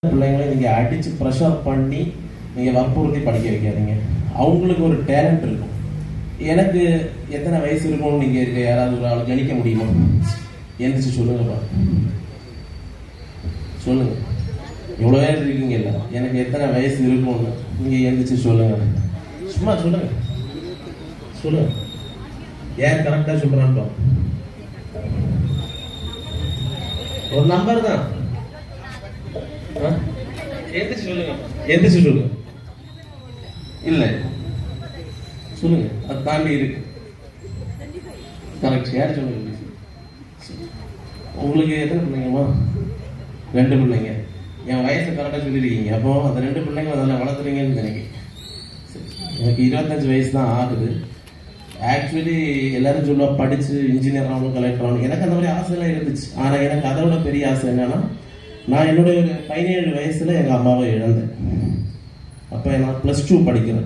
பிள்ளைங்களை நீங்கள் அடித்து ப்ரெஷர் பண்ணி நீங்கள் வற்புறுத்தி படிக்க வைக்காதீங்க. அவங்களுக்கு ஒரு டேலண்ட் இருக்கும். எனக்கு எத்தனை வயசு இருக்கும்னு நீங்கள் இருக்க யாராவது ஒரு ஆள் கணிக்க முடியுமா? எழுந்திரிச்சு சொல்லுங்கப்பா, சொல்லுங்க. எவ்வளோ பேர் இருக்கீங்க இல்லை, எனக்கு எத்தனை வயசு இருக்கும்னு நீங்கள் எழுந்திரிச்சு சொல்லுங்க. சும்மா சொல்லுங்க, சொல்லுங்க. ஏன் கரெக்டாக சொல்கிறான்னு ஒரு நம்பர் தான். எந்திரிச்சு சொல்லுங்க, எந்திரிச்சு சொல்லுங்க. இல்லை சொல்லுங்க, அது தாண்டி இருக்கு. கரெக்ட். யார் சொல்லுங்க? உங்களுக்கு எத்தனை பிள்ளைங்கம்மா? 2 பிள்ளைங்க. என் வயசை கரெக்டாக சொல்லியிருக்கீங்க. அப்போ அந்த 2 பிள்ளைங்க அதில் வளர்த்துறீங்கன்னு நினைக்கிறேன். எனக்கு 25 வயசு தான் ஆகுது. ஆக்சுவலி எல்லாரும் சொல்லுவா படித்து இன்ஜினியர் ஆகணும், கலெக்டர் ஆகணும். எனக்கு அந்த மாதிரி ஆசைலாம் இருந்துச்சு. ஆனால் எனக்கு அதை விட பெரிய ஆசை என்னன்னா, நான் என்னுடைய ஒரு 17 வயசில் எங்கள் அம்மாவை இழந்தேன். அப்போ நான் +2 படிக்கிறேன்.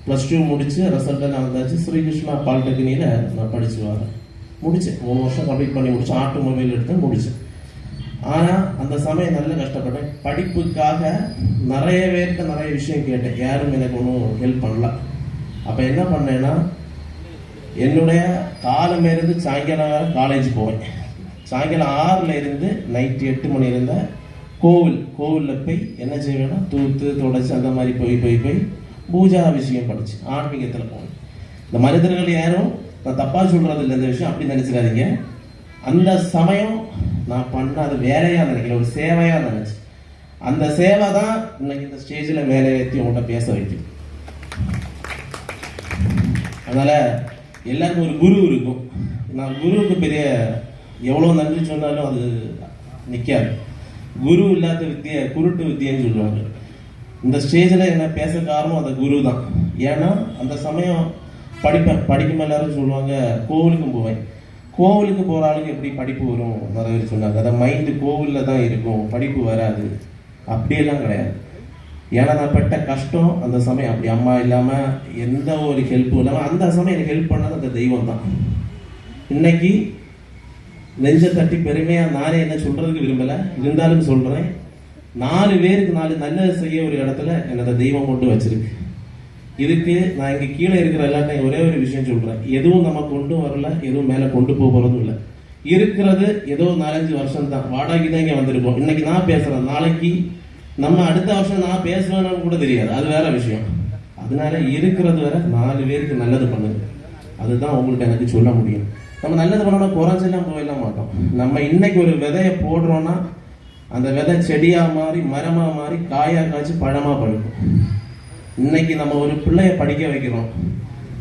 +2 முடித்து ரிசல்ட்டில் நான் வந்தாச்சு. ஸ்ரீகிருஷ்ணா பாலிடெக்னிக்கில் நான் படித்து வரேன். முடித்தேன். 3 வருஷம் கம்ப்ளீட் பண்ணி முடித்தேன். ஆட்டோமொபைல் எடுத்து முடித்தேன். ஆனால் அந்த சமயம் நல்ல கஷ்டப்பட்டேன். படிப்புக்காக நிறைய பேருக்கு நிறைய விஷயம் கேட்டேன். யாரும் எனக்கு ஒன்றும் ஹெல்ப் பண்ணல. அப்போ என்ன பண்ணேன்னா, என்னுடைய காலமேருந்து சாயங்காலம் காலேஜ் போவேன். சாயங்காலம் 6ல் இருந்து நைட்டு 8 மணி இருந்த கோவிலில் போய் என்ன செய்வேன்னா, தூத்து தொடச்சி அந்த மாதிரி போய் பூஜா விஷயம் படிச்சு ஆன்மீகத்தில் போனேன். இந்த மனிதர்கள் யாரும் நான் தப்பாக சொல்கிறது இல்லை, இந்த விஷயம் அப்படி நினச்சிடாதீங்க. அந்த சமயம் நான் பண்ண அது வேலையாக நினைக்கல, ஒரு சேவையாக நினச்சி. அந்த சேவை தான் இன்னைக்கு இந்த ஸ்டேஜில் வேலையை ஏற்றி உங்கள்கிட்ட பேச வைக்கும். அதனால் எல்லாருக்கும் ஒரு குரு இருக்கும். நான் குருவுக்கு பெரிய எவ்வளோ நன்றி சொன்னாலும் அது நிற்காது. குரு இல்லாத வித்தியை குருட்டு வித்தியன்னு சொல்லுவாங்க. இந்த ஸ்டேஜில் என்ன பேச காரணம் அந்த குரு தான். ஏன்னா அந்த சமயம் படிக்கும் எல்லாரும் சொல்லுவாங்க, கோவிலுக்கும் போவேன். கோவிலுக்கு போகிற ஆளுக்கு எப்படி படிப்பு வரும் நிறைய பேர் சொன்னாங்க. அதை மைண்டு கோவிலில் தான் இருக்கும், படிப்பு வராது. அப்படியெல்லாம் கிடையாது. ஏன்னா நான் பட்ட கஷ்டம் அந்த சமயம் அப்படி. அம்மா இல்லாமல் எந்த ஒரு ஹெல்ப்பும் இல்லாமல் அந்த சமயம் எனக்கு ஹெல்ப் பண்ணது அந்த தெய்வம் தான். இன்னைக்கு நெஞ்ச தட்டி பெருமையாக நானே என்ன சொல்கிறதுக்கு விரும்பலை, இருந்தாலும் சொல்கிறேன். 4 பேருக்கு 4 நல்லது செய்ய ஒரு இடத்துல என்னோட தெய்வம் கொண்டு வச்சிருக்கு. இதுக்கு நான் இங்கே கீழே இருக்கிற எல்லாத்தையும் ஒரே ஒரு விஷயம் சொல்கிறேன். எதுவும் நம்ம கொண்டு வரல, எதுவும் மேலே கொண்டு போகிறதும் இல்லை. இருக்கிறது ஏதோ 4-5 வருஷம் தான். வாடகைக்கு தான் இங்கே வந்திருக்கோம். இன்னைக்கு நான் பேசுகிறேன், நாளைக்கு நம்ம அடுத்த வருஷம் நான் பேசுவேன்னு கூட தெரியாது, அது வேற விஷயம். அதனால இருக்கிறது வரை 4 பேருக்கு நல்லது பண்ணுங்க. அதுதான் உங்கள்கிட்ட எனக்கு சொல்ல முடியும். நம்ம நல்லது பண்ணோம்னா குறைஞ்செல்லாம் போயிடலாம் மாட்டோம். நம்ம இன்னைக்கு ஒரு விதையை போடுறோம்னா அந்த விதை செடியா மாறி மரமா மாறி காயா காய்ச்சி பழமா பழுக்கும். இன்னைக்கு நம்ம ஒரு பிள்ளைய படிக்க வைக்கிறோம்,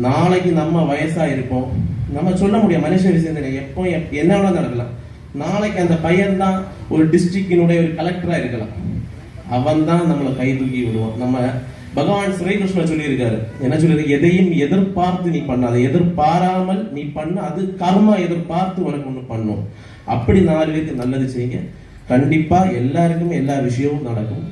நாளைக்கு நம்ம வயசா இருப்போம். நம்ம சொல்ல முடியும் மனுஷ விஷயத்துல எப்போ என்ன வேணா நடக்கலாம். நாளைக்கு அந்த பையன் தான் ஒரு டிஸ்ட்ரிக்டினுடைய ஒரு கலெக்டரா இருக்கலாம். அவன் தான் நம்மளை கை தூக்கி விடுவான். நம்ம பகவான் ஸ்ரீகிருஷ்ணன் சொல்லியிருக்காரு, என்ன சொல்லியிருக்கு? எதையும் எதிர்பார்த்து நீ பண்ண, அதை எதிர்பாராமல் நீ பண்ண, அது கர்மா எதிர்பார்த்து உனக்கு ஒன்று பண்ணும். அப்படி 4 பேருக்கு நல்லது செய்யுங்க. கண்டிப்பா எல்லாருக்குமே எல்லா விஷயமும் நடக்கும்.